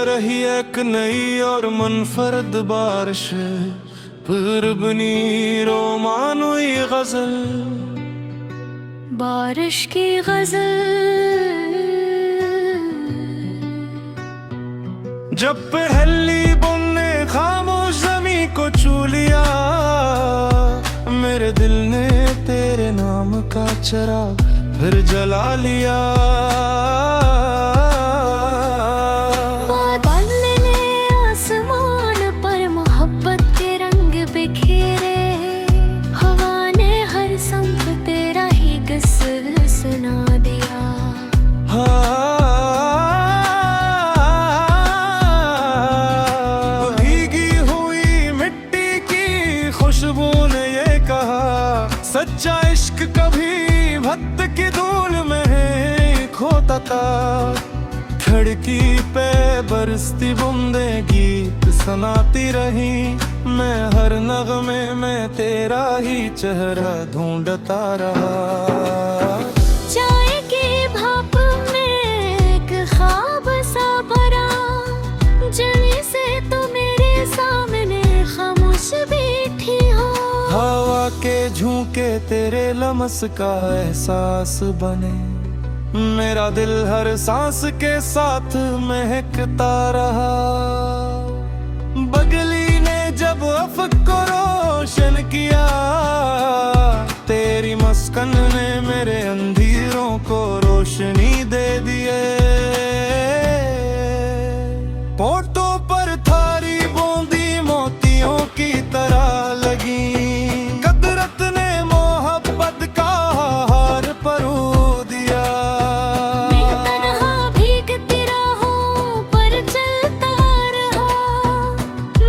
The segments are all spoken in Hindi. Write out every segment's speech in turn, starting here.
रही एक नई और मुनफरद बारिश, फिर बनी रोमानोई गजल। बारिश की गजल जब पहली बूंद ने खामोश ज़मीं को छू लिया, मेरे दिल ने तेरे नाम का चिराग फिर जला लिया। बादल ने आसमान पर मोहब्बत के रंग बिखेरे, हवा ने हर संग तेरा ही गज़ल सुना दिया। भीगी हुई मिट्टी की खुशबू ने ये कहा, सच्चा इश्क कभी भक्त की धूल में खोता था। खिड़की पे बरसती बूंदें गीत सुनाती रही, मैं हर नगमे में तेरा ही चेहरा ढूंढता रहा। चाय की भाप में एक ख्वाब सा भरा, जल्दी से तो मेरे सामने खामोश बैठी हो। हवा के झोंके तेरे लमस का एहसास बने, मेरा दिल हर सांस के साथ महकता रहा। बगली ने जब अफ़क़ को रोशन किया, तेरी मस्कन ने मेरे अंधेरों को रोशनी दे दिए। पोटों पर थारी बूंदी मोतियों की तरह लगी, कदरत ने मोहब्बत का हार परो दिया। मैं तन्हा भीगती रहूं पर चलता रहा,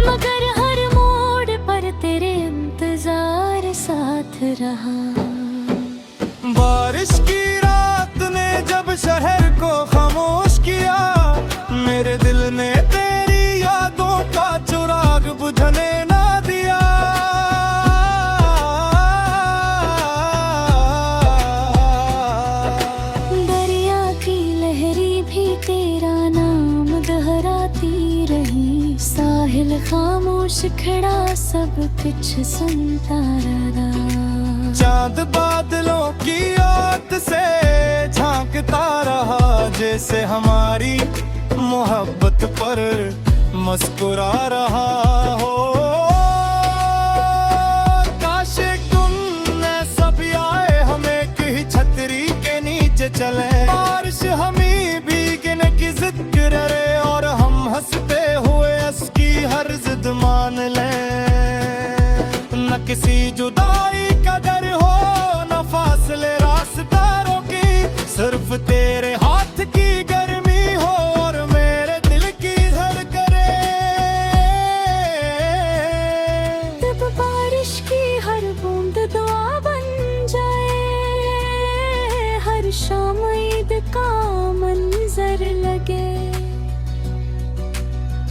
मगर हर मोड़ पर तेरे इंतजार साथ रहा। बारिश की रात ने जब शहर को खामोश किया, मेरे दिल ने तेरी यादों का चिराग बुझने ना दिया। दरिया की लहरी भी तेरा नाम दोहराती रही, साहिल खामोश खड़ा सब कुछ सुनता रहा। चांद बादलों की ओट से झांकता रहा, जैसे हमारी मोहब्बत पर मुस्कुरा रहा हो। काश तुम सब आए, हम एक ही छतरी के नीचे चले। बारिश हमें भीगने की जिद करे, और हम हंसते हुए उसकी हर जिद मान लें। न किसी जुदाई का डर हो, न फासले रास्तारों की, सिर्फ तेरे हाथ की गर्मी हो और मेरे दिल की धड़कने। तब बारिश की हर बूंद दुआ बन जाए, हर शाम ईद का मंजर लगे,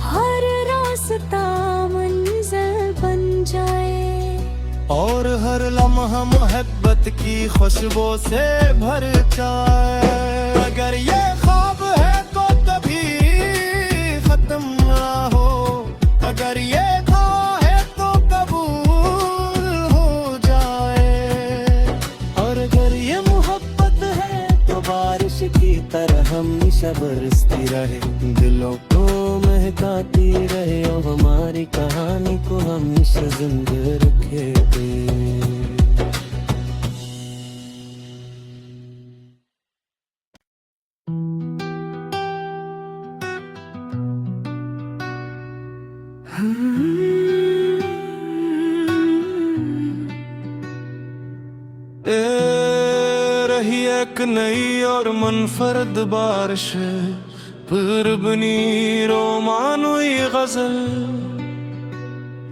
हर रास्ता मंजिल बन जाए, और हर लम्हा मोहब्बत की खुशबू से भर जाए। अगर ये ख्वाब है तो कभी खत्म ना हो, अगर ये ख्वाब है तो कबूल हो जाए। और अगर ये मोहब्बत है तो बारिश की तरह हमेशा बरसती रहे, दिलों को महकाती रहे, और हमारी कहानी को हमेशा जिंदा रखे। रही एक नई और मुनफरद बारिश, फिर बनी रोमानोई गजल।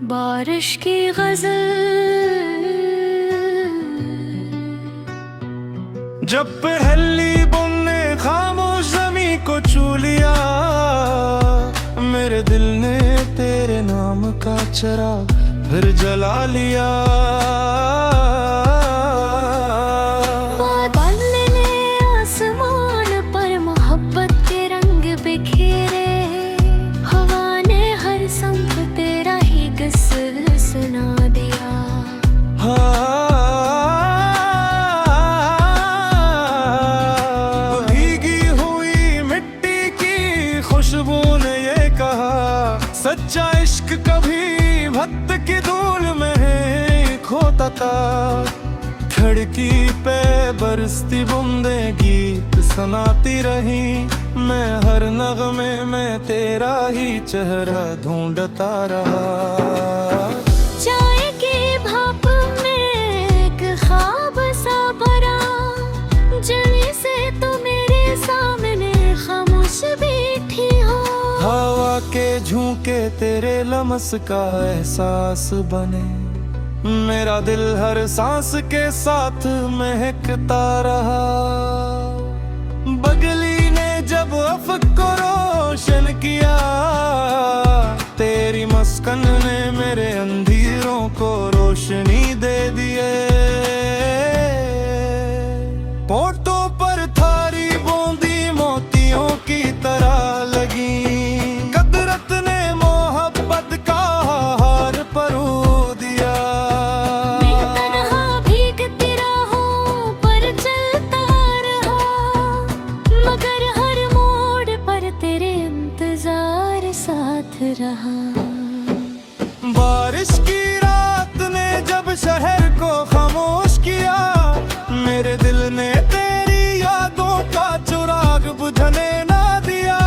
बारिश की गजल जब पहली बूंद ने खामोश ज़मीं को छू लिया, मेरे दिल ने तेरे नाम का चिराग फिर जला लिया। सच्चा इश्क कभी भक्त की धूल में खोता था। खिड़की पे बरसती बूंदे गीत सुनाती रही, मैं हर नगमे में तेरा ही चेहरा ढूंढता रहा। चाय के भाप में एक ख्वाब सा भरा, जल्दी से तो मेरे सामने खामोश बैठी हो। हवा के झोंके तेरे लमस का एहसास बने, मेरा दिल हर सांस के साथ महकता रहा। बगली ने जब अफ़क़ को रोशन किया, तेरी मस्कन ने मेरे अंधेरों को रोशनी दे दिए। पोटों पर थारी बूंदी मोतियों की तरह लगी, कदरत ने मोहब्बत का हार परो दिया। मैं तन्हा भीगती रहूं पर चलता रहा, मगर हर मोड़ पर तेरे इंतजार साथ रहा। बारिश की रात ने जब शहर को खामोश किया, मेरे दिल ने तेरी यादों का चिराग बुझने ना दिया।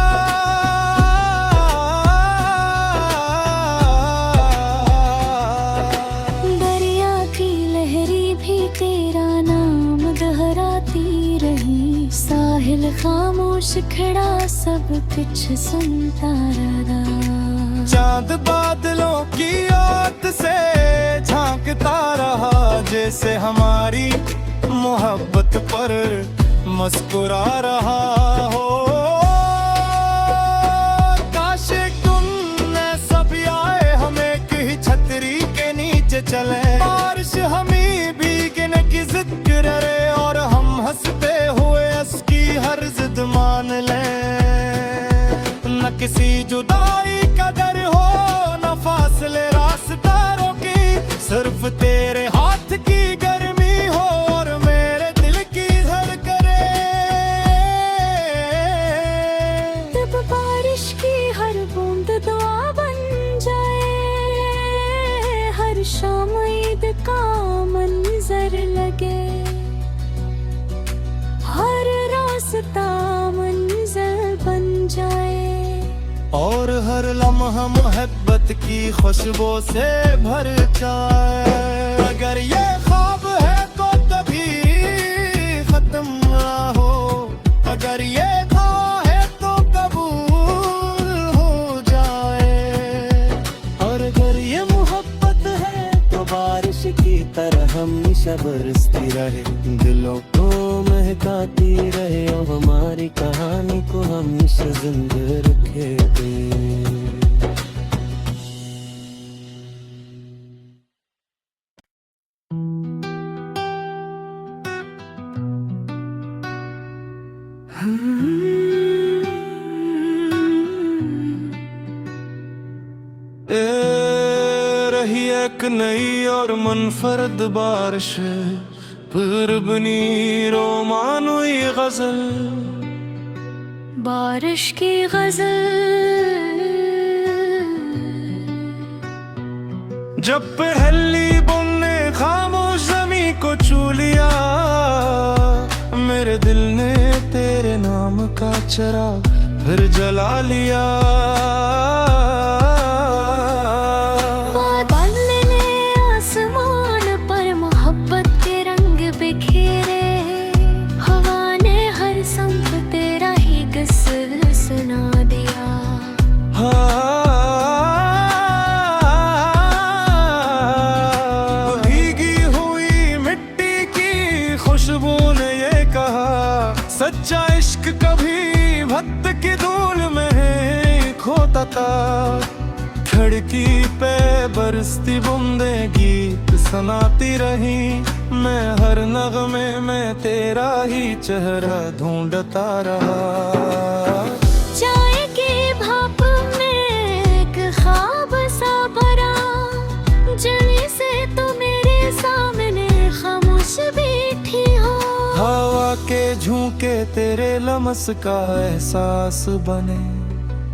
दरिया की लहरी भी तेरा नाम दोहराती रही, साहिल खामोश खड़ा सब कुछ सुनता रहा। चांद बादलों की आत से झांकता रहा, जैसे हमारी मोहब्बत पर मुस्कुरा रहा हो। काश तुम सब आए, हम एक ही छतरी के नीचे चले। बारिश हमें भीगने की जिद करे, और हम हंसते हुए उसकी हर जिद मान लें। न किसी जुदाई का डर हो, न फासले रास्तारों की, सिर्फ तेरे हाथ की गर्मी हो और मेरे दिल की धड़कने। तब बारिश की हर बूंद दुआ बन जाए, हर शाम ईद का मंजर लगे, हर रास्ता मंजिल बन जाए, और हर लम्हा मोहब्बत की खुशबू से भर जाए। अगर ये ख्वाब है तो कभी खत्म ना हो, अगर ये ख्वाब है तो कबूल हो जाए। और अगर ये मोहब्बत है तो बारिश की तरह हमेशा बरसती रहे, दिलों को महकाती रहे, और हमारी कहानी को हमेशा जिंदा रखे। रही एक नई और मुनफरद बारिश, फिर बनी रोमानोई गजल। बारिश की गजल जब पहली बुनने खामोश ज़मी को छू लिया, मेरे दिल ने तेरे नाम का चिराग फिर जला लिया। बादल ने आसमान पर मोहब्बत के रंग बिखेरे, हवा ने हर संग तेरा ही क़िस्सा सुना दिया। भीगी हुई मिट्टी की खुशबू ने ये कहा, सच्चा इश्क कभी भक्त की धूल में खोता था। खिड़की पे बरसती बूंदे गीत सुनाती रही, मैं हर नगमे में तेरा ही चेहरा ढूंढता रहा। चाय के भाप में एक ख्वाब सा भरा, जल्दी से तो मेरे सामने खामोश बैठी हो। हवा के झोंके तेरे लमस का एहसास बने,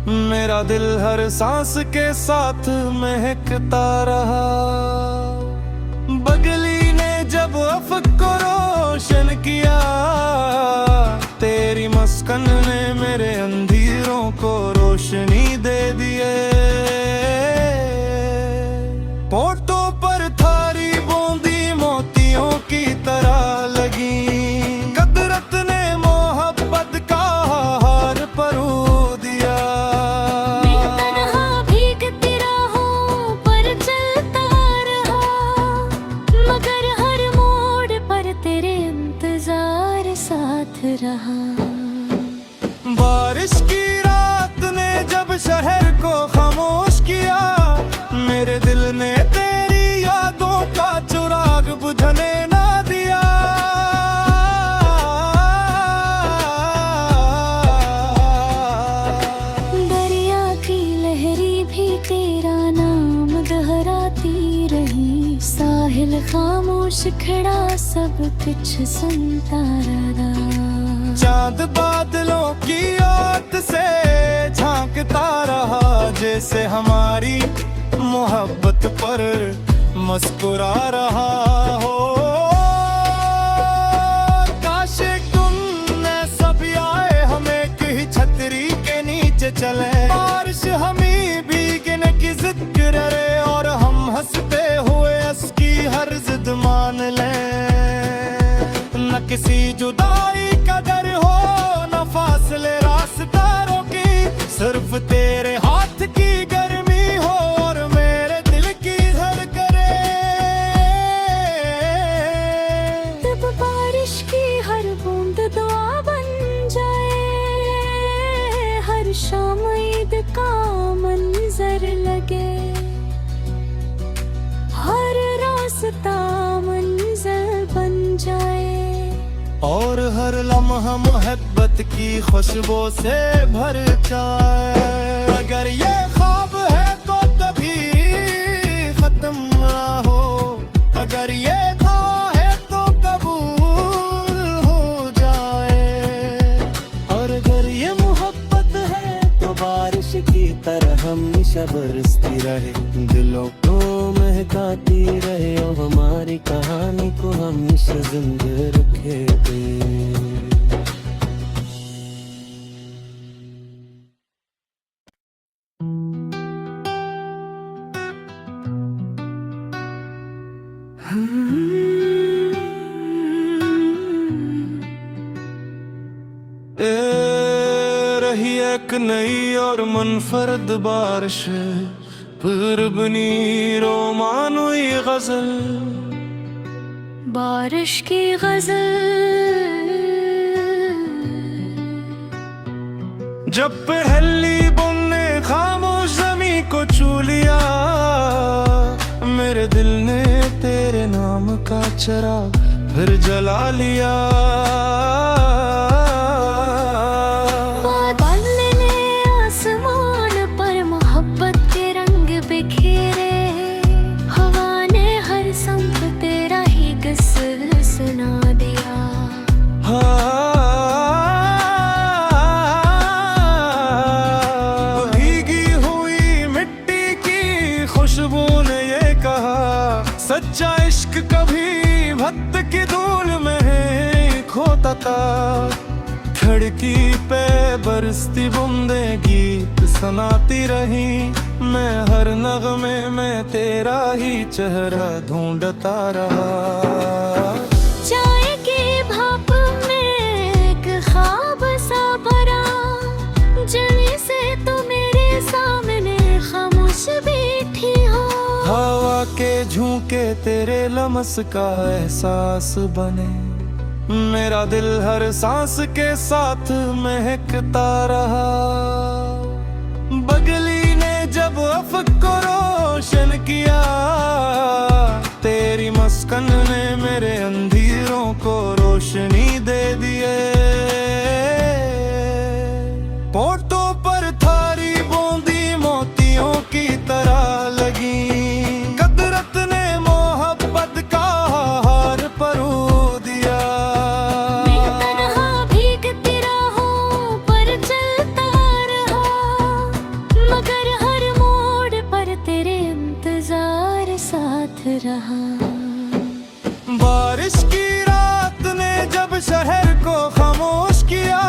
मेरा दिल हर सांस के साथ महकता रहा। बगली ने जब अफ़क़ को रोशन किया, तेरी मस्कन ने मेरे अंधेरों को रोशनी दे दिए। होठों पर थारी बूंदी मोतियों की तरह लगी, कदरत ने मोहब्बत का हार परो दिया। मैं तन्हा भीगती राहों पर चलता रहा, मगर हर मोड़ पर तेरे इंतजार साथ रहा। बारिश की रात ने जब शहर को खामोश किया, मेरे दिल ने तेरी यादों का चिराग बुझने ना दिया। दरिया की लहरी भी तेरा नाम दोहराती रही, साहिल खामोश खड़ा सब कुछ सुनता रहा। चांद बादलों की ओट से झांकता रहा, जैसे हमारी मोहब्बत पर मुस्कुरा रहा हो। काश तुम सब आए, हमें कहीं छतरी के नीचे चले, बारिश हमें भीगने की जिद करे और हम हंसते हुए उसकी हर जिद मान लें। न किसी जुदाई का डर हो, न फासले रास्तारों की, सिर्फ तेरे हाथ की गर्मी हो और मेरे दिल की धड़कने। तब बारिश की हर बूंद दुआ बन जाए, हर शाम ईद का मंजर लगे, हर रास्ता मंजिल बन जाए, और हर लम्हा मोहब्बत की खुशबू से भर जाए। अगर ये ख्वाब है तो कभी खत्म ना हो, अगर ये ख्वाब है तो कबूल हो जाए, और अगर ये मोहब्बत है तो बारिश की तरह हमेशा बरसती रहे, दिलों को महकाती रहे और हमारी कहानी को हमेशा जिंदा रखे। रही एक नई और मुनफरद बारिश, फिर बनी रोमानोई गजल। बारिश की गजल जब पहली बूंद ने खामोश ज़मीं को छू लिया, मेरे दिल ने तेरे नाम का चिराग फिर जला लिया। सच्चा इश्क कभी भक्त की धूल में खोता था, खिड़की पे बरसती बूंदें गीत सुनाती रही, मैं हर नगमे में तेरा ही चेहरा ढूंढता रहा। चाय की भाप में एक ख्वाब सा भरा, जल्दी से तो मेरे सामने खामोश बैठी हो, हवा के झोंके तेरे लमस का एहसास बने, मेरा दिल हर सांस के साथ महकता रहा। बगली ने जब अफ़क़ को रोशन किया, तेरी मस्कन ने मेरे अंधेरों को रोशनी दे दिए। होठों पर थारी बूंदी मोतियों की तरह लगी, कदरत ने मोहब्बत का हार परो दिया। मैं तन्हा भीगती राहों पर चलता रहा, इंतजार साथ रहा। बारिश की रात ने जब शहर को खामोश किया,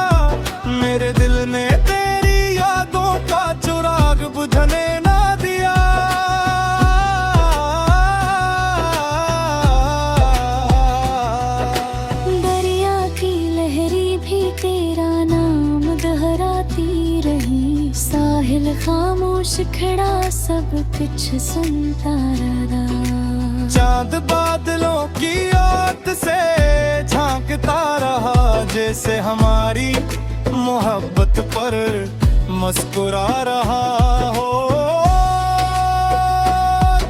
मेरे दिल ने तेरी यादों का चिराग बुझने ना दिया। दरिया की लहरी भी तेरा नाम दोहराती रही, साहिल खामोश खड़ा सब कुछ सुनता रहा। चांद बादलों की ओट से झांकता रहा, जैसे हमारी मोहब्बत पर मुस्कुरा रहा हो।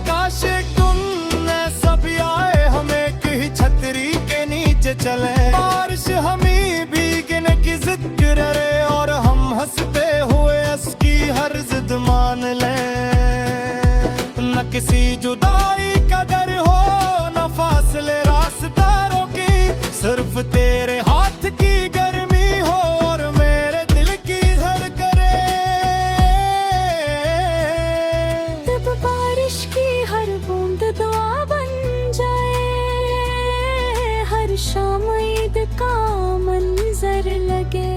काश तुम ऐसा भी आए, हमें कहीं छतरी के नीचे चले, बारिश हमें भीगने की जिद करे और हम हंसते हुए उसकी हर जिद मान लें। न किसी जुदाई का डर हो, न फासले रास्तारों की, सिर्फ तेरे हाथ की गर्मी हो और मेरे दिल की धड़कने। तब बारिश की हर बूंद दुआ बन जाए, हर शाम ईद का मंजर लगे,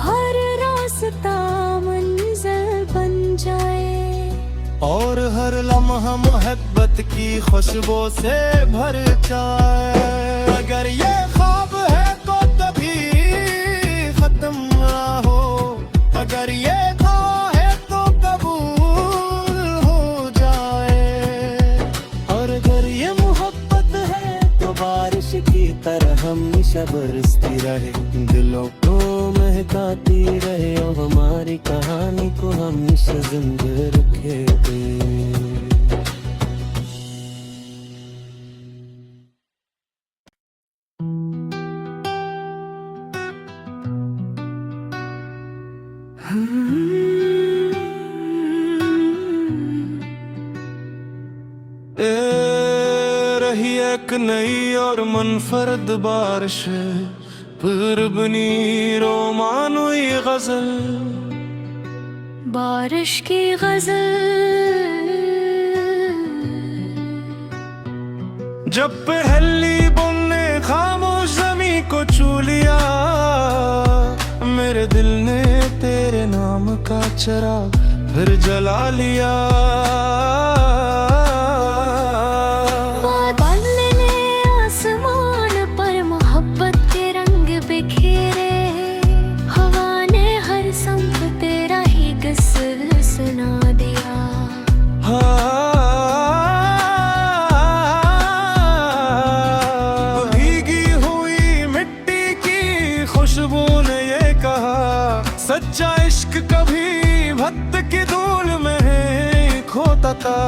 हर रास्ता मंजिल बन जाए, और हर लम्हा मोहब्बत की खुशबू से भर जाए। अगर ये ख्वाब है तो कभी खत्म ना हो, अगर ये ख्वाब है तो कबूल हो जाए, और अगर ये मोहब्बत है तो बारिश की तरह हमेशा बरसती रहे, दिलों को महकाती रहे और हमारी कहानी को हमेशा जिंदा रखे। रही एक नई और मुनफरद बारिश, फिर बनी रोमानोई गजल, बारिश की गजल। जब पहली बूंद ने खामोश ज़मीं को छू लिया, मेरे दिल ने तेरे नाम का चिराग फिर जला लिया। खुशबू ने ये कहा, सच्चा इश्क कभी भक्त की धूल में खोता था।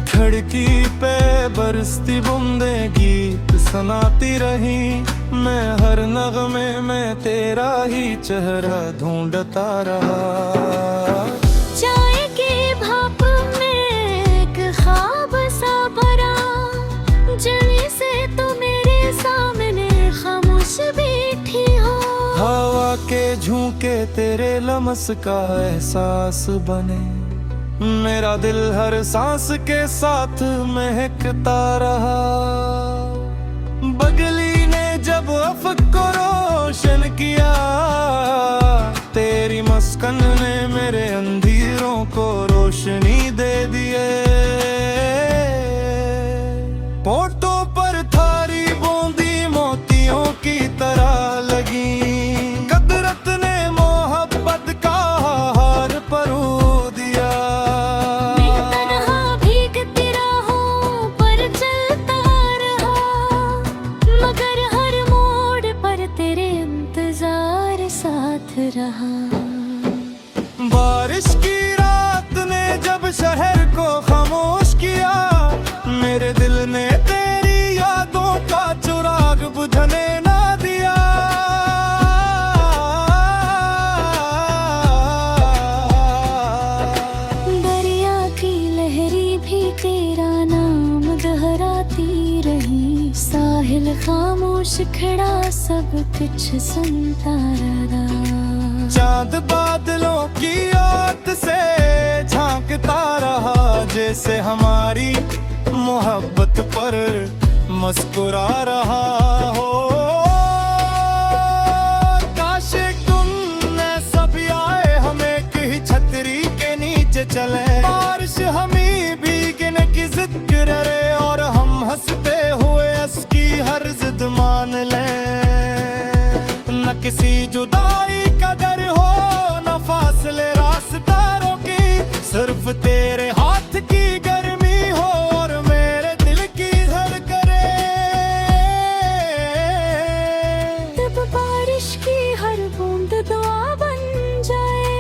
खिड़की पे बरसती बूंदें गीत सुनाती रही, मैं हर नगमे में तेरा ही चेहरा ढूंढता रहा। चाय के भाप में एक ख्वाब सा भरा, जल्दी से तो मेरे सामने खामोश बैठी हो। हवा के झोंके तेरे लमस का एहसास बने, मेरा दिल हर सांस के साथ महकता रहा। बगली ने जब अफ़क़ को रोशन किया, तेरी मस्कन ने मेरे अंधेरों को रोशनी दे दिए। पोटों पर थारी बूंदी मोतियों की तरह लगी, कदरत ने मोहब्बत का हार परो दिया। मैं तन्हा भीगती रहूं पर चलता रहा, मगर हर मोड़ पर तेरे इंतजार साथ रहा। बारिश की रात ने जब शहर को खामोश किया, मेरे दिल ने तेरी यादों का चिराग बुझने ना दिया। दरिया की लहरी भी तेरा नाम दोहराती रही, साहिल खामोश खड़ा सब कुछ सुनता रहा। चांद बादलों की ओट से झांकता जैसे हमारी मोहब्बत पर मुस्कुरा रहा हो। काश तुम सब आए, हमें कहीं छतरी के नीचे चले, बारिश हमें भीगने की जिद करे और हम हंसते हुए उसकी हर जिद मान लें। न किसी जुदाई का डर हो, न फासले रास्तारों की, सिर्फ तेरे हाथ की गर्मी हो और मेरे दिल की धड़कने। तब बारिश की हर बूंद दुआ बन जाए,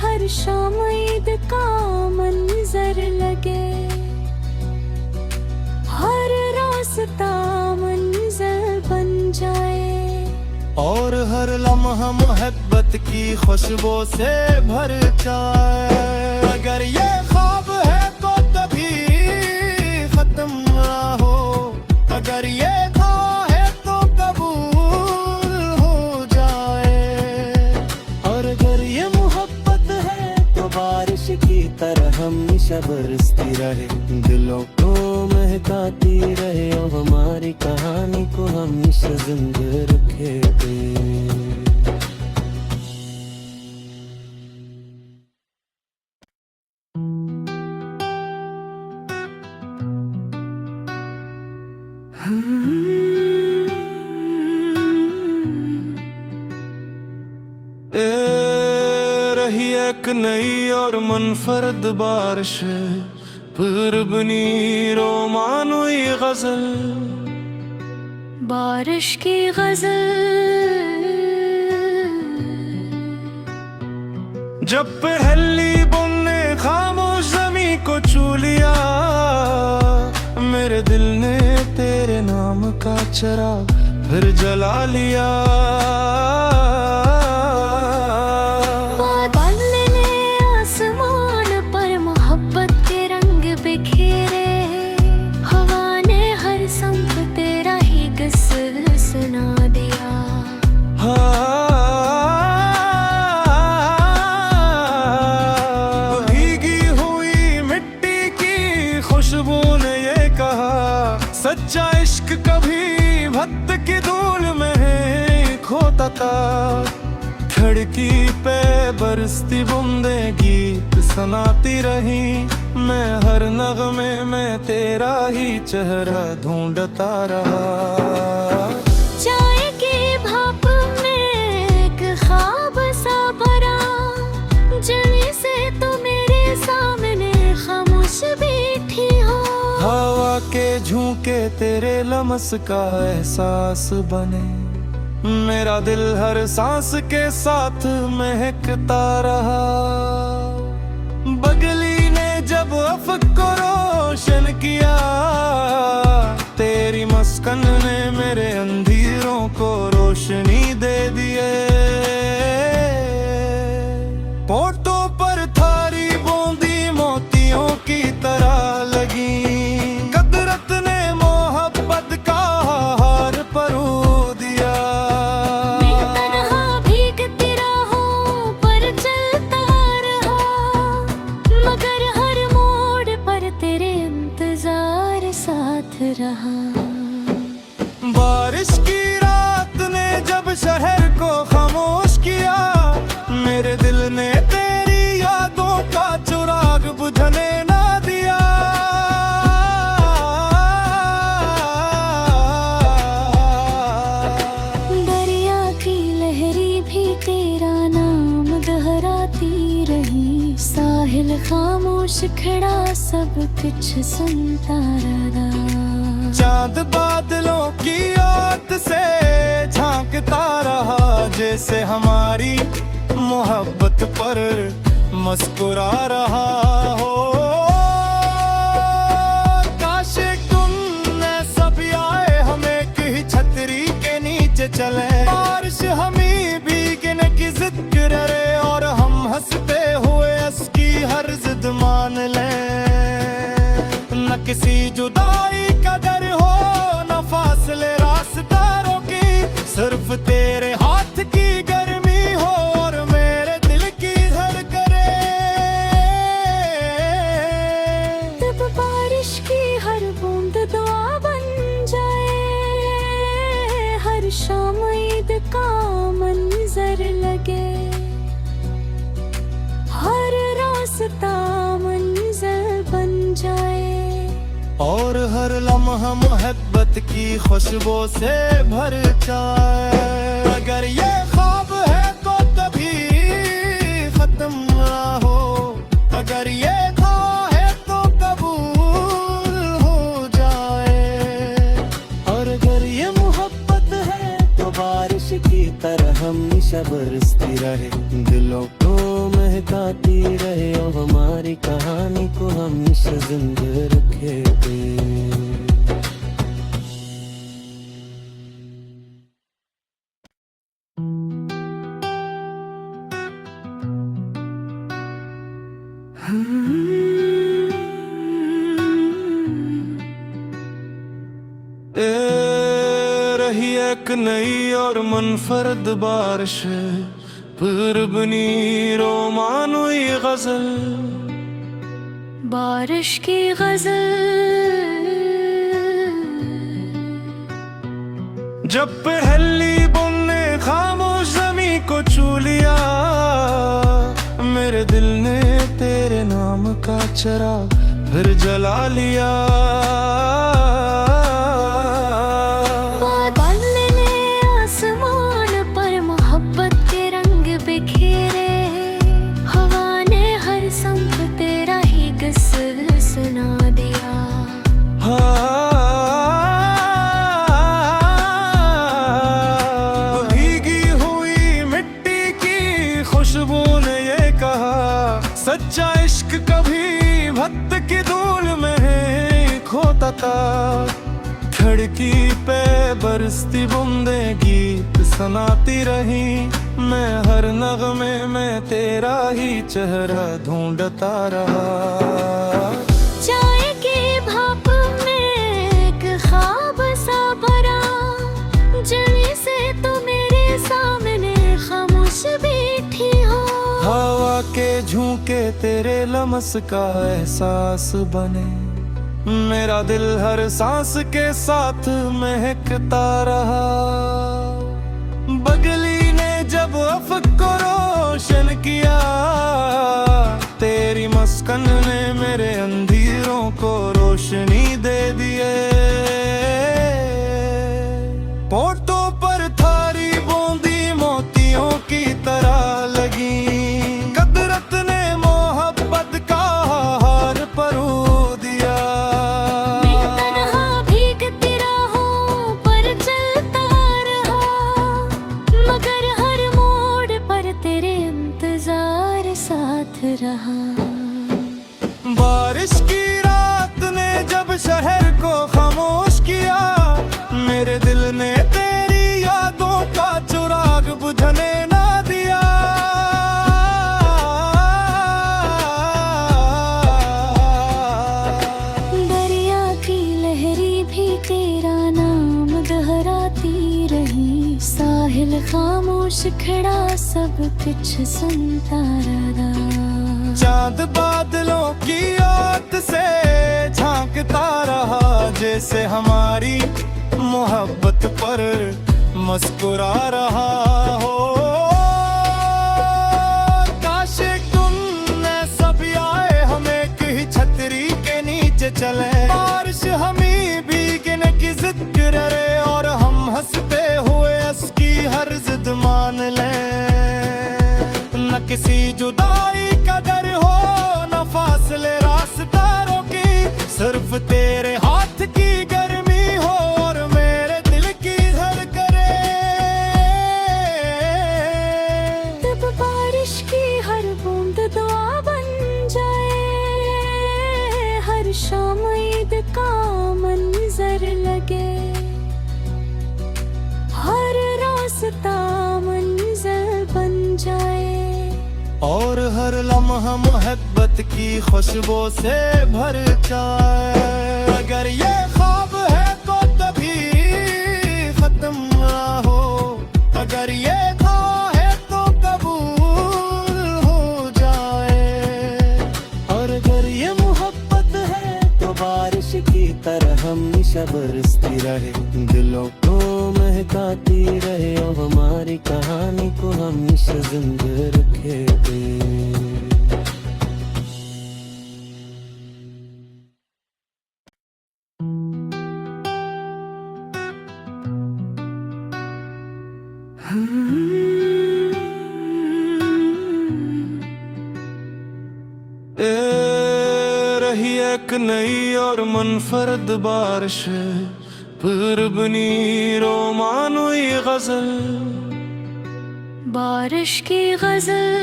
हर शाम ईद का मंजर लगे, हर रास्ता मंजिल बन जाए, और हर लम्हा मोहब्बत की खुशबू से भर जाए। अगर ये ख्वाब है तो तभी खत्म ना हो, अगर ये ख्वाब है तो कबूल हो जाए, और अगर ये मोहब्बत है तो बारिश की तरह हमेशा बरसती रहे, दिलों को महकाती रहे और हमारी कहानी को हमेशा जिंदा रखे। रही एक नई और मुनफरद बारिश, फिर बनी रोमानोई गजल, बारिश की गजल। जब पहली बूंद ने खामोश ज़मीं को छू लिया, मेरे दिल ने तेरे नाम का चिराग फिर जला लिया। सच्चा इश्क कभी भक्त की धूल में खोता था, खिड़की पे बरसती बूंदे गीत सुनाती रही, मैं हर नगमे में तेरा ही चेहरा ढूंढता रहा। चाय की भाप में एक ख्वाब सा भरा, जल्दी से तो मेरे सामने खामोश बैठी हो, हवा के झोंके तेरे लमस का एहसास बने, मेरा दिल हर सांस के साथ महकता रहा। बगली ने जब अफ़क़ को रोशन किया, तेरी मस्कन ने मेरे अंधेरों को रोशनी दे दिए। पोटों पर थारी बूंदी मोतियों की तरह लगी, रहा। बारिश की रात ने जब शहर को खामोश किया, मेरे दिल ने तेरी यादों का चिराग बुझने ना दिया। दरिया की लहरी भी तेरा नाम दोहराती रही, साहिल खामोश खड़ा सब कुछ सुनता रहा। चांद बादलों की ओट से झांकता रहा, जैसे हमारी मोहब्बत पर मुस्कुरा रहा हो। काश तुम सब आए, हमें कहीं छतरी के नीचे चले, बारिश हमें भीगने की जिद करे और हम हंसते हुए उसकी हर जिद मान लें। न किसी जुदाई का डर हो, न फासले रास्तारों की, सिर्फ तेरे हाथ की गर्मी हो और मेरे दिल की धड़कने। और हर लम्हा मोहब्बत की खुशबू से भर जाए। अगर ये ख्वाब है तो कभी खत्म ना हो, अगर ये ख्वाब है तो कबूल हो जाए। और अगर ये मोहब्बत है तो बारिश की तरह हमेशा बरसती रहे, दिलों को महकाती रहे और हमारी कहानी को हमेशा जिंदा रखे। रही एक नई और मुनफरद बारिश, फिर बनी रोमानोई गजल, बारिश की गजल। जब पहली बूंद ने खामोश ज़मीं को छू लिया, मेरे दिल ने तेरे नाम का चिराग फिर जला लिया। खुशबू ने ये कहा, सच्चा इश्क कभी भक्त की धूल में खोता था। खिड़की पे बरसती बूंदे गीत सुनाती रही, मैं हर नगमे में तेरा ही चेहरा ढूंढता रहा। चाय की भाप में एक ख्वाब सा भरा, जमी से तो मेरे सामने खामोश बैठी हो। हवा के झोंके तेरे लमस का एहसास बने, मेरा दिल हर सांस के साथ महकता रहा। बगली ने जब अफ़क़ को रोशन किया, तेरी मस्कन ने मेरे अंधेरों को रोशनी दे दिए। पोटों पर थारी बूंदी मोतियों की तरह लगी, कदरत ने मोहब्बत का हार परो दिया। मैं तन्हा भीगती रहूं पर चलता रहा, मगर हर मोड़ पर तेरे इंतजार साथ रहा। बारिश की रात ने जब शहर को खामोश किया, मेरे दिल ने तेरी यादों का चिराग बुझने ना दिया। दरिया की लहरी भी तेरा नाम दोहराती रही, साहिल खामोश खड़ा सब कुछ सुनता रहा। चांद बादलों की ओट से झांकता रहा, जैसे हमारी मोहब्बत पर मुस्कुरा रहा हो। काश तुम सब आए, हम एक ही छतरी के नीचे चले। बारिश हमें भीगने की जिद करे और हम हंसते हुए उसकी हर जिद मान लें। न किसी जुदाई का डर हो, न फासले रास्तारों की, सिर्फ तेरे हाथ की गर्मी हो और मेरे दिल की धड़कने। तब बारिश की हर बूंद दुआ बन जाए, हर शाम ईद का मंजर लगे, हर रास्ता मंजिल बन जाए। और हर लम्हा मोहब्बत की खुशबू से भर जाए। अगर ये ख्वाब है तो कभी खत्म ना हो, अगर ये ख्वाब है तो कबूल हो जाए। और अगर ये मोहब्बत है तो बारिश की तरह हमेशा बरसती रहे, दिलों को महकाती रहे और हमारी कहानी को हमेशा जिंदा रखे। रही एक नई और मुनफरद बारिश, फिर बनी रोमानोई गजल। बारिश की गजल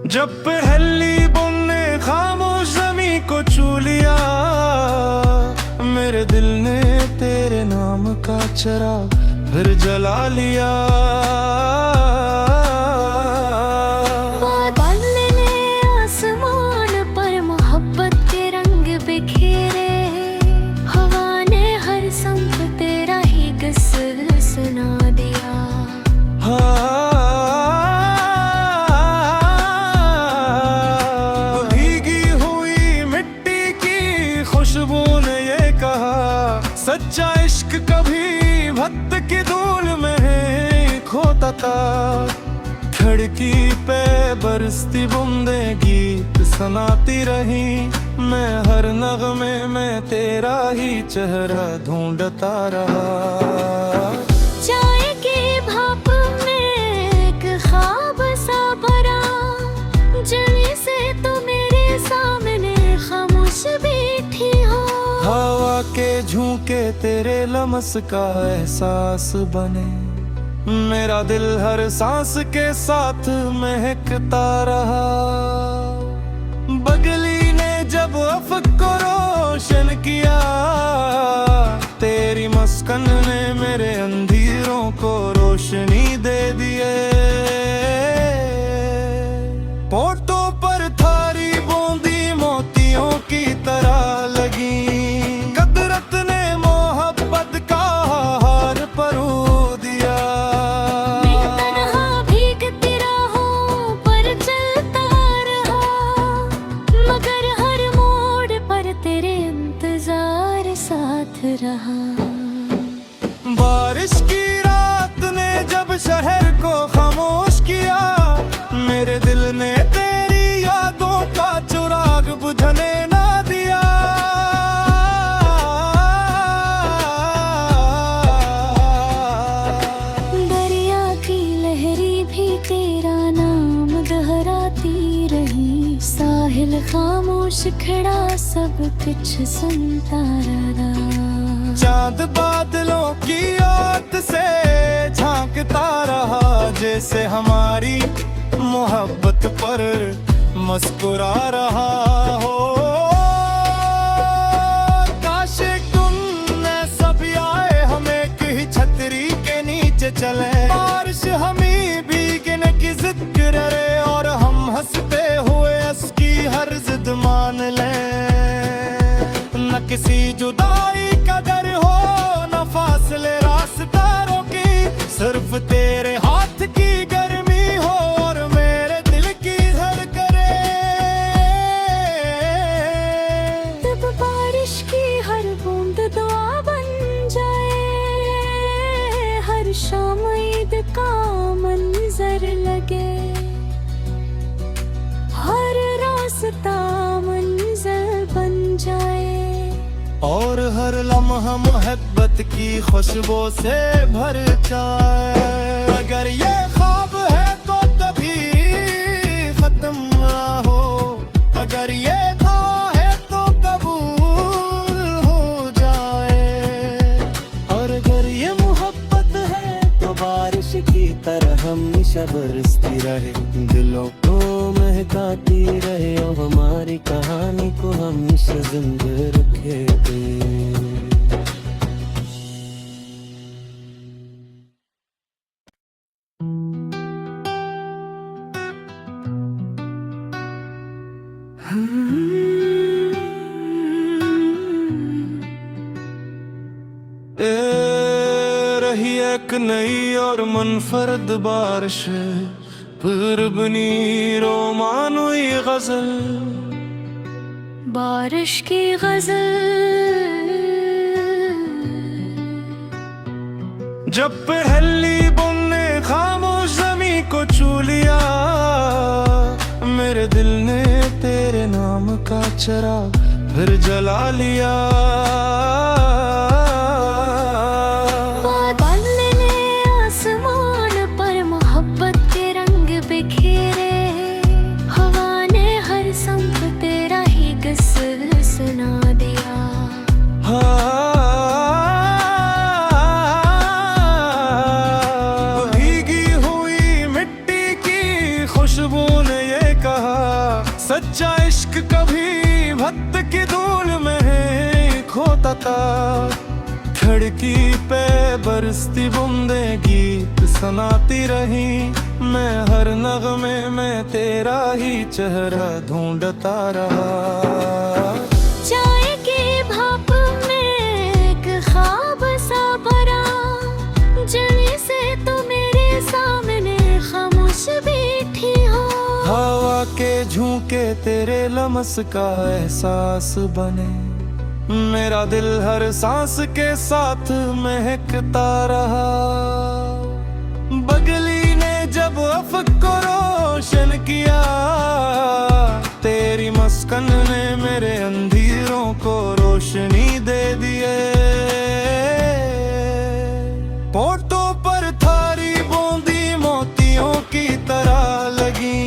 जब पहली बुनने खामोश ज़मीं को छू लिया, मेरे दिल ने तेरे नाम का चिराग फिर जला लिया। बादल ने आसमान पर मोहब्बत के रंग बिखेरे, हवा ने हर संग तेरा ही गज़ल सुना दिया। भीगी हुई मिट्टी की खुशबू ने ये कहा, सच्चा इश्क कभी भक्त की धूल में खोता था। खिड़की पे बरसती बूंदे गीत सुनाती रही, मैं हर नगमे में तेरा ही चेहरा ढूंढता रहा। चाय की भाप में एक ख्वाब सा भरा, जल्दी से तो मेरे सामने खामोश बैठी हो। हवा के झोंके तेरे लमस का एहसास बने, मेरा दिल हर सांस के साथ महकता रहा। बगली ने जब अफ़क़ को रोशन किया, तेरी मस्कन ने मेरे अंधेरों को रोशनी दे दिए। पोटों पर थारी बूंदी मोतियों की तरह लगी, कदरत ने मोहब्बत का हार परो दिया। मैं तन्हा भीगती रहूं पर चलता रहा, मगर हर मोड़ पर तेरे इंतजार साथ रहा। बारिश की रात ने जब शहर को खामोश किया, मेरे दिल ने तेरी यादों का चिराग बुझने ना दिया। दरिया की लहरी भी तेरा नाम दोहराती रही, साहिल खामोश खड़ा सब कुछ सुनता रहा। चांद बादलों की ओट से झांकता रहा, जैसे हमारी मोहब्बत पर मुस्कुरा रहा हो। काश तुम सब आए, हमें की छतरी के नीचे चले, बारिश हमें भीगने की जिद करे, और हम हंसते हुए उसकी हर जिद मान लें। न किसी जुदाई का डर हो, न फासले रास्तारों की, सिर्फ तेरे हाथ की गर्मी हो और मेरे दिल की धड़कने। तब बारिश की हर बूंद दुआ बन जाए, हर शाम ईद का मंजर लगे, हर रास्ता मंजिल बन जाए, और हर लम्हा मोहब्बत की खुशबू से भर जाए। अगर ये ख्वाब है तो कभी खत्म ना हो, अगर ये था है तो कबूल हो जाए। और अगर ये मोहब्बत है तो बारिश की तरह हमेशा बरसती रहे, दिलों को महकाती रहे, और हमारी कहानी को हमेशा जिंदा रखे। रही एक नई और मुनफरद बारिश, फिर बनी रोमानोई गजल। बारिश की गजल जब पहली बुनने खामोश ज़मीं को छू लिया, मेरे दिल ने तेरे नाम का चिराग फिर जला लिया। बादल ने आसमान पर मोहब्बत के रंग बिखेरे, सच्चा इश्क कभी भक्त की धूल में खोता था। खिड़की पे बरसती बूंदे गीत सुनाती रही, मैं हर नगमे में तेरा ही चेहरा ढूंढता रहा। चाय के भाप में एक ख्वाब सा भरा, जल्दी से तो मेरे सामने खामोश बैठी हो। हवा के झोंके तेरे लमस का एहसास बने, मेरा दिल हर सांस के साथ महकता रहा। बगली ने जब अफ़क़ को रोशन किया, तेरी मस्कन ने मेरे अंधेरों को रोशनी दे दिए। पोटों पर थारी बूंदी मोतियों की तरह लगी,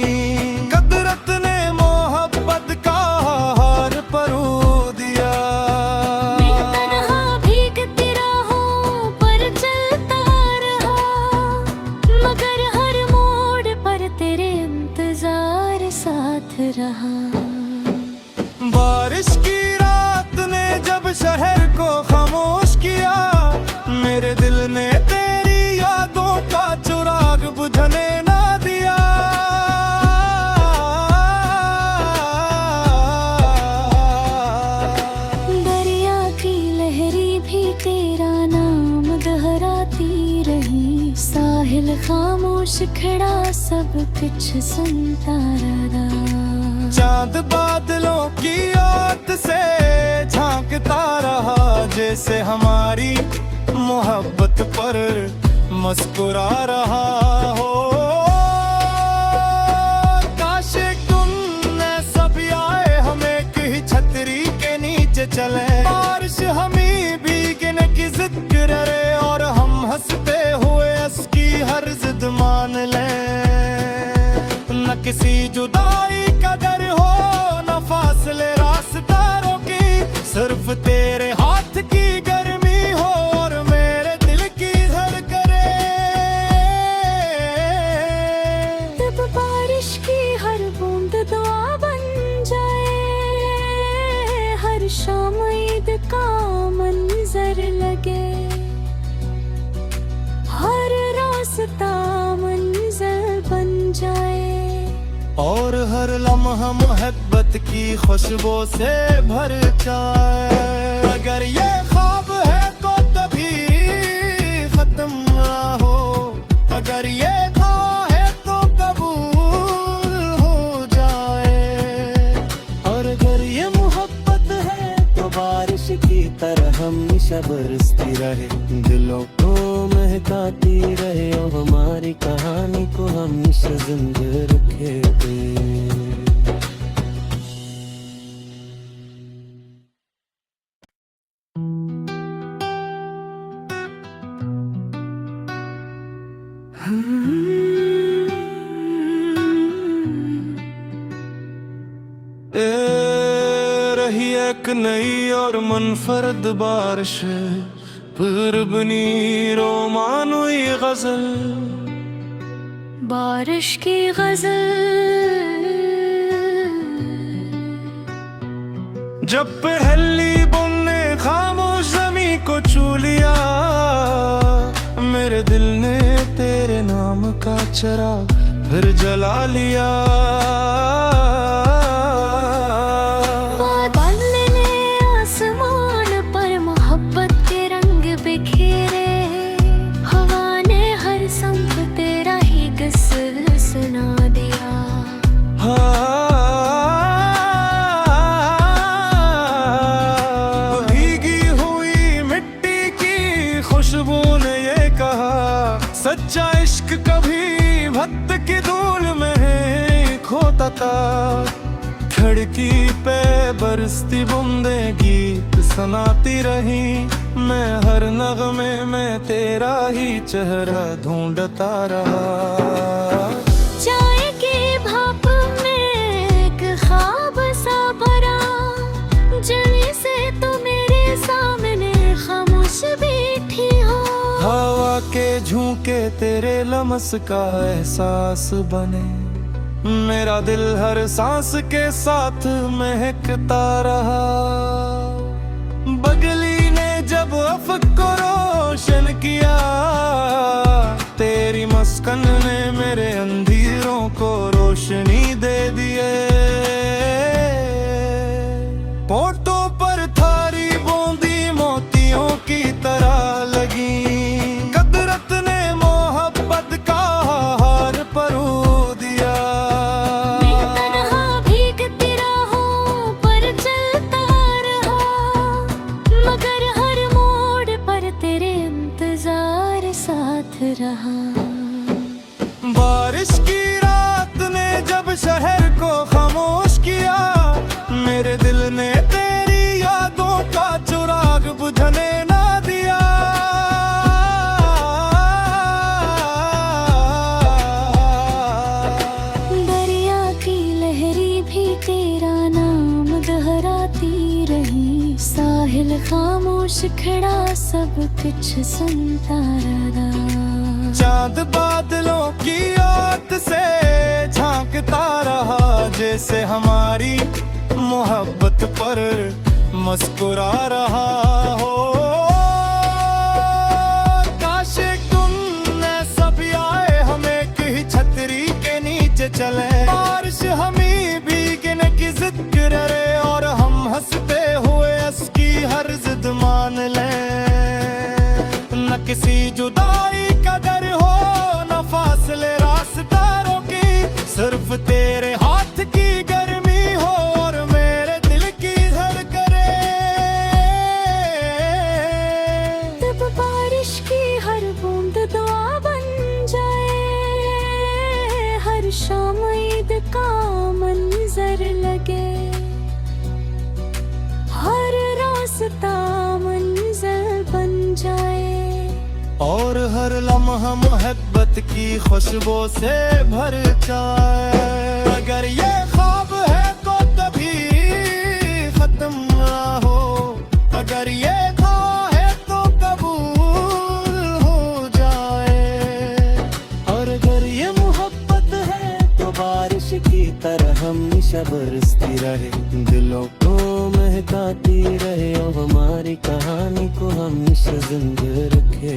कदरत ने मोहब्बत का हार परो दिया। मैं तन्हा भीगती रहूं पर चलता रहा, मगर हर मोड़ पर तेरे इंतजार साथ रहा। बारिश की रात ने जब शहर को खामोश किया, मेरे दिल ने तेरी यादों का चिराग बुझने ना दिया। दरिया की लहरी भी तेरा नाम दोहराती रही, साहिल खामोश खड़ा सब कुछ सुनता रहा। चांद बादलों की ओट से झांकता रहा, जैसे हमारी मोहब्बत पर मुस्कुरा रहा हो। काश तुम सब आए, हमें कहीं छतरी के नीचे चले, बारिश हमें भीगने की जिद करे, और हम हंसते हुए उसकी हर जिद मान लें। न किसी जुदाई का डर हो, न फासले रास्तारों की, सिर्फ तेरे हाथ की गर्मी हो और मेरे दिल की धड़कने। तब बारिश की हर बूंद दुआ बन जाए, हर शाम ईद का मंजर लगे, हर रास्ता मंजिल बन जाए, और हर लम्हा मोहब्बत की खुशबू से भर जाए। अगर ये ख्वाब है तो तभी खत्म ना हो, अगर ये ख्वाब है तो कबूल हो जाए। और अगर ये मोहब्बत है तो बारिश की तरह हमेशा बरसती रहे, दिलों को महकाती रहे, और हमारी कहानी को हमेशा जिंदा रखे। रही एक नई और मुनफरद बारिश, फिर बनी रोमानो ये गजल। बारिश की गजल जब पहली बूंद ने खामोश ज़मीं को छू लिया, मेरे दिल ने तेरे नाम का चिराग फिर जला लिया। सच्चा इश्क कभी भक्त की धूल में खोता था। खिड़की पे बरसती बूंदे गीत सुनाती रही, मैं हर नगमे में तेरा ही चेहरा ढूंढता रहा। चाय के भाप में एक ख्वाब सा भरा, जल्दी से तो मेरे सामने खामोश बैठी हो। हवा के झोंके तेरे लमस का एहसास बने, मेरा दिल हर सांस के साथ महकता रहा। बगली ने जब अफ़क़ को रोशन किया, तेरी मस्कन ने मेरे अंधेरों को रोशनी दे दिए। पोटों पर थारी बूंदी मोतियों की तरह लगी, कदरत ने मोहब्बत का हार परो दिया। मैं तन्हा भीगती रहूं पर चलता रहा, मगर हर मोड़ पर तेरे इंतजार साथ रहा। बारिश की रात ने जब शहर को खामोश किया, मेरे दिल ने तेरी यादों का चिराग बुझने ना दिया। दरिया की लहरी भी तेरा नाम दोहराती रही, साहिल खामोश खड़ा सब कुछ सुनता रहा। चांद बादलों की ओट से झांकता रहा, जैसे हमारी मोहब्बत पर मुस्कुरा रहा हो। काश तुम ऐसा भी आए, हम एक ही छतरी के नीचे चले। बारिश हमें भीगने की जिद करे और हम हंसते हुए उसकी हर जिद मान लें। न किसी जुदाई का डर हो, न फासले रास्तारों की, सिर्फ तेरे हाथ की गर्मी हो और मेरे दिल की धड़कने। तब बारिश की हर बूंद दुआ बन जाए, हर शाम ईद का मंजर लगे, हर रास्ता मंजिल बन जाए, और हर लम्हा मोहब्बत की खुशबू से भर जाए। अगर ये ख्वाब है तो तभी खत्म ना हो, अगर ये ख्वाब है तो कबूल हो जाए। और अगर ये मोहब्बत है तो बारिश की तरह हमेशा बरसती रहे, दिलों को महकाती रहे और हमारी कहानी को हमेशा जिंदा रखे।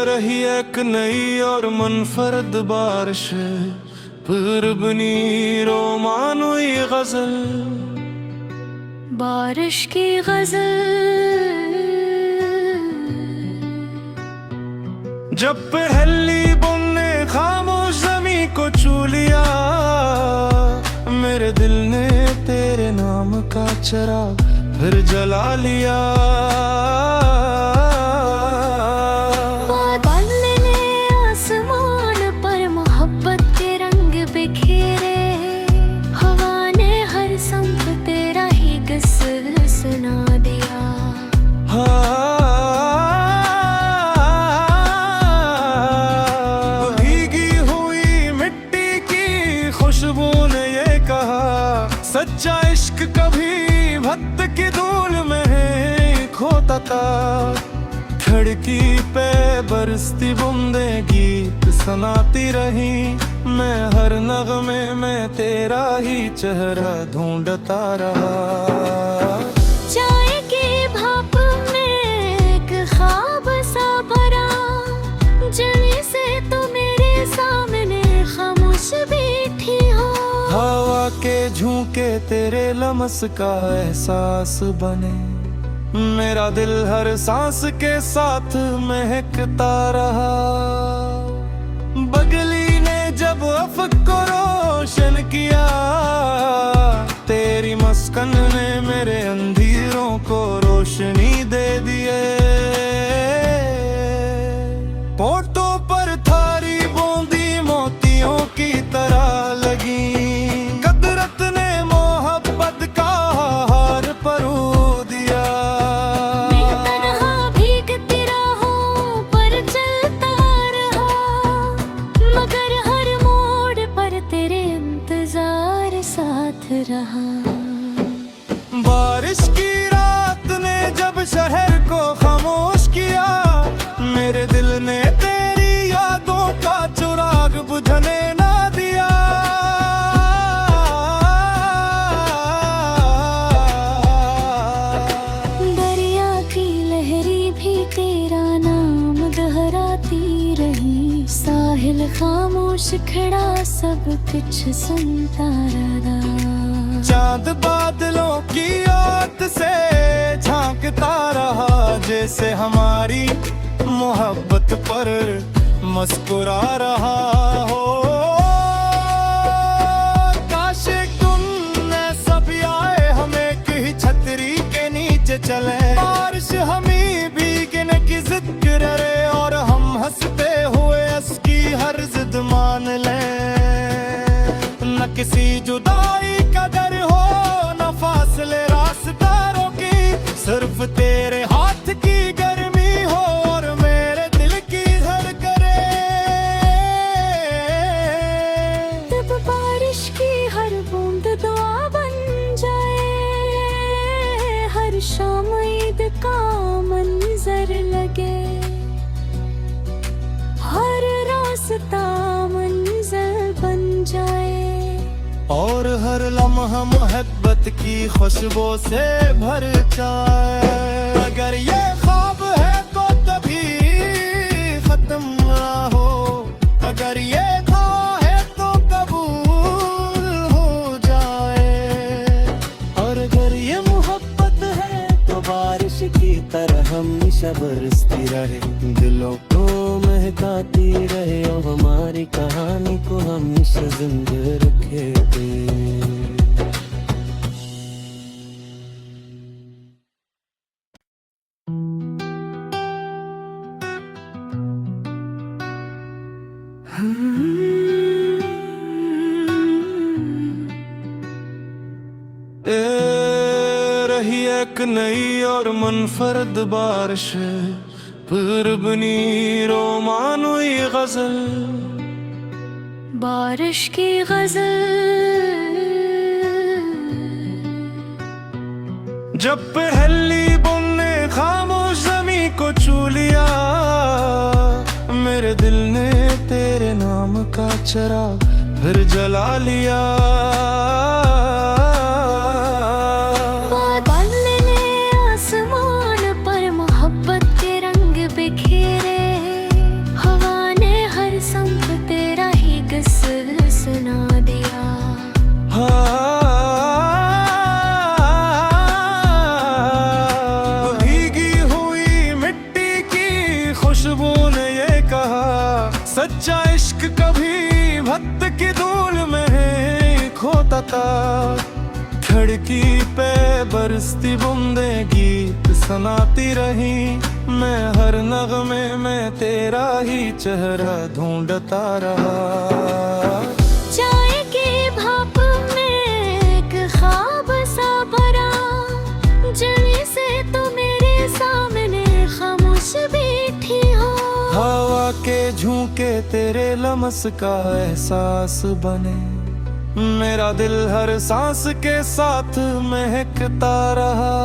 रही एक नई और मुनफरद बारिश, फिर बनी रोमानोई गजल। बारिश की गजल जब पहली बुनने खामोश ज़मीं को छू लिया, मेरे दिल ने तेरे नाम का चिराग फिर जला लिया। बादल ने आसमान पर मोहब्बत के रंग बिखेरे, हवा ने हर संग तेरा ही क़िस्सा सुना दिया। भीगी हुई मिट्टी की खुशबू ने ये कहा, सच्चा इश्क कभी भक्त की धूल में खोता था। खिड़की पे बरसती बूंदे गीत सुनाती रही, मैं हर नगमे में तेरा ही चेहरा ढूंढता रहा। चाय की भाप में एक ख्वाब सा भरा, जल्दी से तो मेरे सामने खामोश बैठी हो। हवा के झोंके तेरे लम्स का एहसास बने, मेरा दिल हर सांस के साथ महकता रहा। बगली ने जब अफ़क़ को रोशन किया, तेरी मस्कन ने मेरे अंधेरों को रोशनी दे दिए। पोटों पर थारी बूंदी मोतियों की तरह लगी, कदरत ने मोहब्बत का हार परो दिया। मैं तन्हा भीगती रहूं पर चलता रहा, साहिल खामोश खड़ा सब कुछ सुनता रहा। चांद बादलों की ओट से झांकता रहा, जैसे हमारी मोहब्बत पर मुस्कुरा रहा हो। काश तुम सब आए, हम एक ही छतरी के नीचे चले। बारिश हमें भीगने की जिद करे और हम हंसते हुए उसकी हर जिद मान लें। न किसी जुदाई का डर हो, न फासले रास्तारों की, सिर्फ तेरे हाथ की गर्मी हो और मेरे दिल की धड़कने। तब बारिश की हर बूंद दुआ बन जाए, हर शाम ईद का मंजर लगे, हर रास्ता मंजिल बन जाए, और हर लम्हा मोहब्बत की खुशबू से भर जाए। अगर ये ख्वाब है तो तभी खत्म ना हो, अगर ये दुआ है तो कबूल हो जाए। और अगर ये मोहब्बत है तो बारिश की तरह हमेशा बरसती रहे, दिलों को महकाती रहे और हमारी कहानी को हमेशा जिंदा रखे। रही एक नई और मुनफरद बारिश, फिर बनी रोमानोई गजल। बारिश की गजल जब पहली बूंद ने खामोश ज़मी को छू लिया, मेरे दिल ने तेरे नाम का चिराग फिर जला लिया। सच्चा इश्क कभी भक्त की धूल में ही खोता था। खिड़की पे बरसती बूंदें गीत सुनाती रही, मैं हर नगमे में तेरा ही चेहरा ढूंढता रहा। चाय की भाप में एक ख्वाब सा भरा, जमी से तो मेरे सामने खामोश बैठी हो। हवा के झोंके तेरे लमस का एहसास बने, मेरा दिल हर सांस के साथ महकता रहा।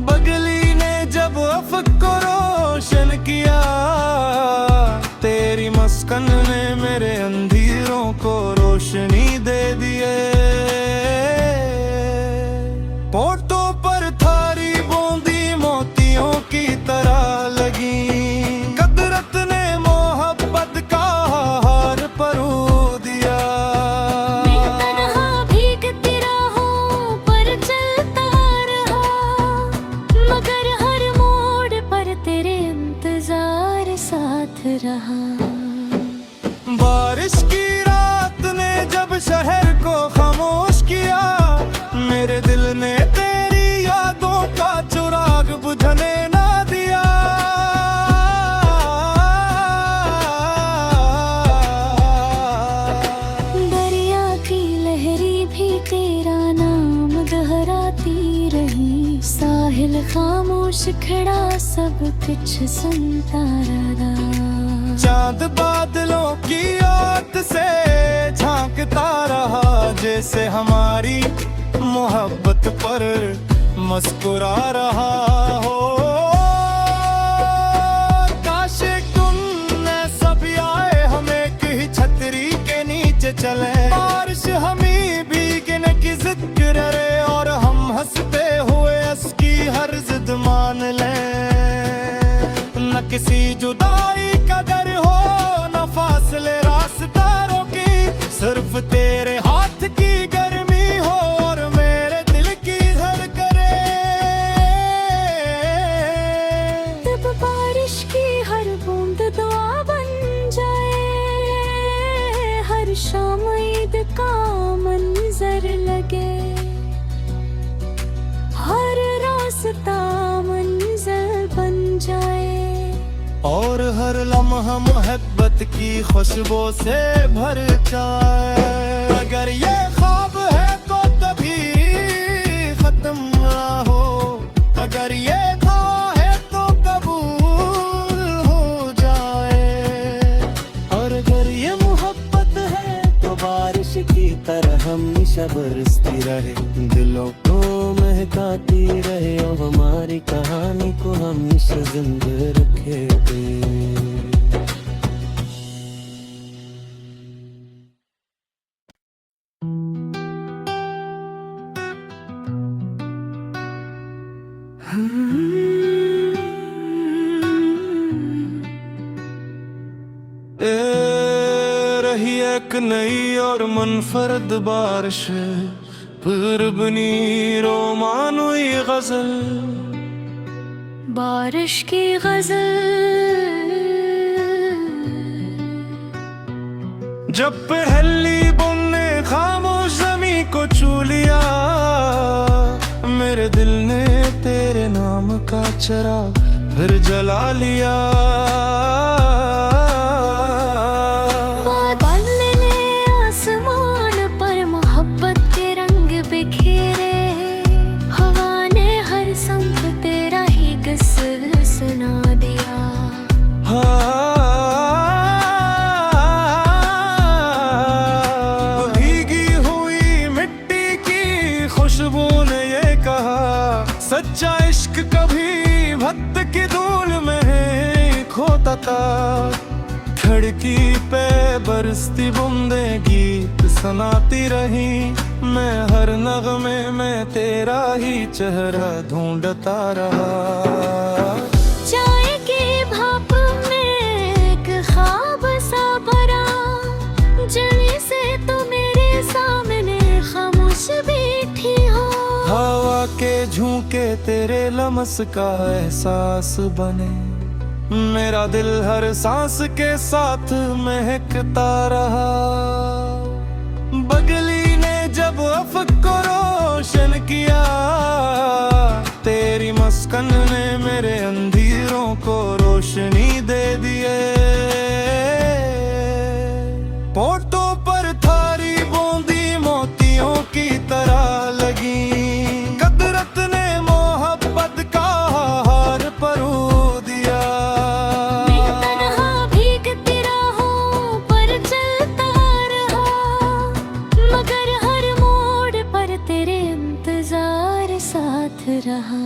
बगली ने जब अफ़क़ को रोशन किया, तेरी मस्कन ने मेरे अंधेरों को रोशनी दे दिए। होठों पर थारी बूंदी मोतियों की तरह लगी, कदरत ने मोहब्बत का हार परो दिया। मैं तन्हा भीगती राहों पर चलता रहा, मगर हर मोड़ पर तेरे इंतजार साथ रहा। बारिश की रात ने जब शहर को खामोश किया, मेरे दिल ने तेरी यादों का चिराग बुझने ना दिया। दरिया की लहरी भी तेरा नाम दोहराती रही, साहिल खामोश खड़ा सब कुछ सुनता रहा। चांद बादलों की ओट से झांकता रहा, जैसे हमारी मोहब्बत पर मुस्कुरा रहा हो। काश तुम सब आए, हम एक ही छतरी के नीचे चले। बारिश हमें भीगने की जिद करे और हम हंसते हुए उसकी हर जिद मान लें। न किसी जुदाई का डर हो, रास्ता मंजिल बन जाए, और हर लम्हा मोहब्बत की खुशबू से भर जाए। अगर ये ख्वाब है तो कभी खत्म ना हो, अगर ये दुआ है तो कबूल हो जाए, और अगर ये मोहब्बत है तो बारिश की तरह हमेशा बरसती रहे, दिलों को महकाती रहे और हमारी कहानी को हमेशा जिंदा रखे। रही एक नई और मुनफरद बारिश, फिर बनी रोमानोई गजल, बारिश की गजल। जब पहली बूंद ने खामोश ज़मीं को छू लिया, मेरे दिल ने तेरे नाम का चिराग फिर जला लिया। खुशबू ने ये कहा, सच्चा इश्क कभी भक्त की धूल में खोता था। खिड़की पे बरसती बूंदें गीत सुनाती रही, मैं हर नगमे में तेरा ही चेहरा ढूंढता रहा। चाय की भाप में एक ख्वाब सा भरा, जल्दी से तो मेरे सामने खामोश बैठी हो। हवा के झोंके तेरे लमस का एहसास बने, मेरा दिल हर सांस के साथ महकता रहा। बगली ने जब अफक को रोशन किया, तेरी मस्कन ने मेरे अंधेरों को रोशनी दे दिए। पोटों पर थारी बूंदी मोतियों की तरह लगी, कदरत ने मोहब्बत का हार परो दिया। मैं तन्हा भीगती रहूं पर चलता रहा, मगर हर मोड़ पर तेरे इंतजार साथ रहा।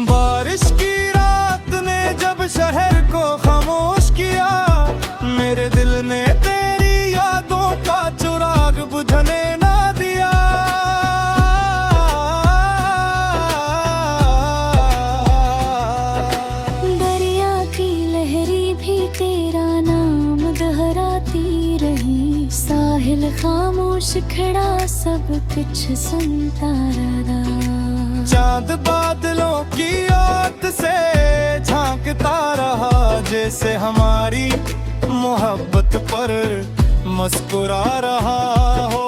बारिश की रात ने जब शहर को खामोश किया, मेरे दिल ने तेरी यादों का चिराग बुझने ना दिया। दरिया की लहरी भी तेरा नाम दोहराती रही, साहिल खामोश खड़ा सब कुछ सुनता रहा। चांद बादलों की ओट से झांकता रहा, जैसे हमारी मोहब्बत पर मुस्कुरा रहा हो।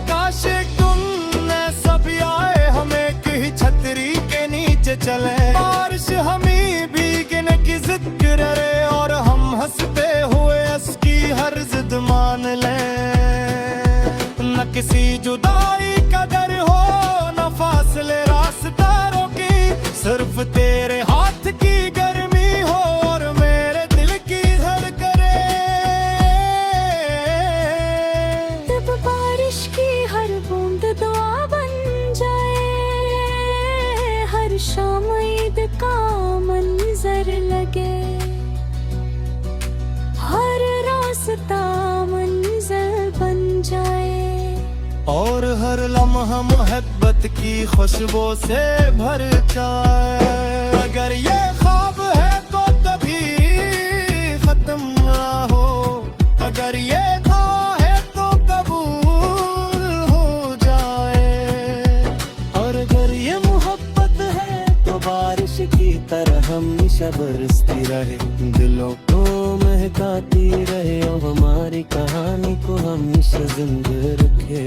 काश तुम ऐसा भी आए, हमें कहीं छतरी के नीचे चले, बारिश हमें भीगने की जिद करे, और हम हंसते हुए उसकी हर जिद मान लें। न किसी जुदाई का डर हो, न फासले रास्तारों की, सिर्फ तेरे हाथ की गर्मी हो और मेरे दिल की धड़कने। तब बारिश की हर बूंद दुआ बन जाए, हर शाम ईद का मंजर लगे, हर रास्ता मंजिल बन जाए, और हर लम्हा मोहब्बत की खुशबू से भर जाए। अगर ये ख्वाब है तो कभी खत्म ना हो, अगर ये दुआ है तो कबूल हो जाए, और अगर ये मोहब्बत है तो बारिश की तरह हमेशा बरसती रहे, दिलों को महकाती रहे और हमारी कहानी को हमेशा जिंदा रखे।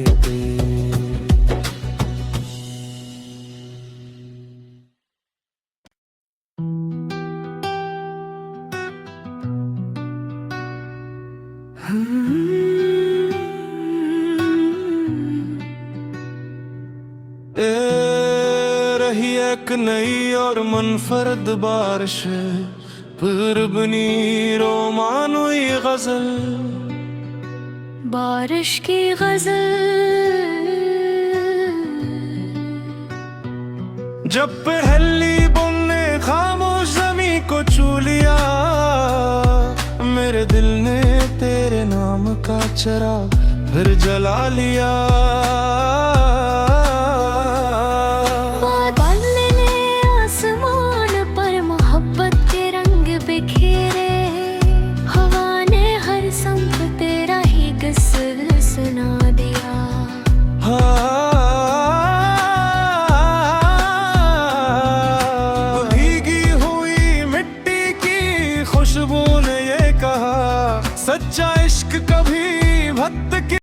रही एक नई और मुनफरद बारिश, फिर बनी रोमानोई गजल, बारिश की गजल। जब पहली बूंद ने खामोश ज़मीं को छू लिया, मेरे दिल ने तेरे नाम का चिराग फिर जला लिया। बादल ने आसमान पर मोहब्बत के रंग बिखेरे, हवा ने हर संग तेरा ही क़िस्सा सुना दिया। भीगी हुई मिट्टी की खुशबू ने ये कहा, सच्चा इश्क कभी भक्त